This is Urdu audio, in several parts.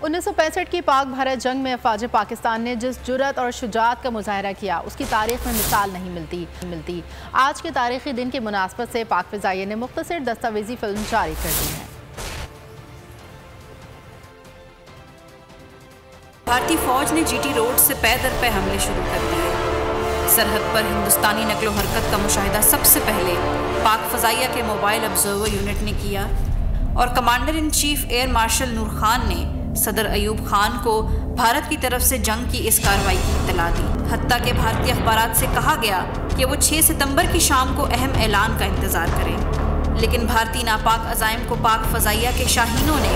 1965 کی پاک بھارت جنگ میں افواج پاکستان نے جس جرأت اور شجاعت کا مظاہرہ کیا اس کی تاریخ میں مثال نہیں ملتی۔ آج کے تاریخی دن کی مناسبت سے پاک فضائیہ نے مختصر دستاویزی فلم جاری کر دی ہے۔ بھارتی فوج نے جی ٹی روڈ سے پے در پے حملے شروع کر دیے۔ سرحد پر ہندوستانی نقل و حرکت کا مشاہدہ سب سے پہلے پاک فضائیہ کے موبائل آبزرور یونٹ نے کیا اور commander in chief air marshal Nur Khan نے صدر ایوب خان کو بھارت کی طرف سے جنگ کی اس کارروائی کی اطلاع دی، حتیٰ کہ بھارتی اخبارات سے کہا گیا کہ وہ 6 ستمبر کی شام کو اہم اعلان کا انتظار کریں، لیکن بھارتی ناپاک عزائم کو پاک فضائیہ کے شاہینوں نے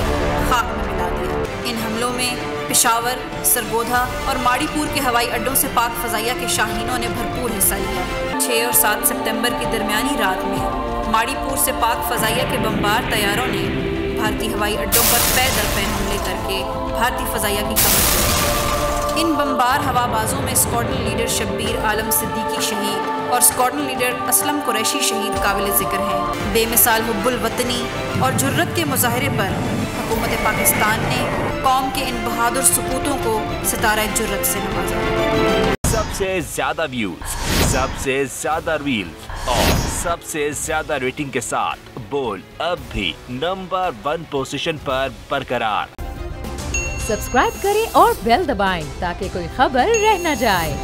خاک میں ملا دیا۔ ان حملوں میں پشاور، سرگودھا اور ماڑی پور کے ہوائی اڈوں سے پاک فضائیہ کے شاہینوں نے بھرپور حصہ لیا۔ 6 اور 7 ستمبر کی درمیانی رات میں ماڑی پور سے پاک فضائیہ کے بمبار طیاروں نے بھارتی ہوائی اڈوں پر پے در پے حملے کر کے بھارتی فضائیہ کی کمر توڑی۔ ان بمبار ہوا بازوں میں اسکواڈرن لیڈر شبیر عالم صدیقی شہید اور اسکواڈرن لیڈر اسلم قریشی شہید قابل ذکر ہیں۔ بے مثال حب الوطنی اور جرت کے مظاہرے پر حکومت پاکستان نے قوم کے ان بہادر سپوتوں کو ستارہ جرت سے نوازا۔ سب سے زیادہ ویوز، سب سے زیادہ ریلز اور سب سے زیادہ ریٹنگ کے ساتھ بول اب بھی نمبر 1 پوزیشن پر برقرار۔ سبسکرائب کریں اور بیل دبائیں تاکہ کوئی خبر رہ نہ جائے۔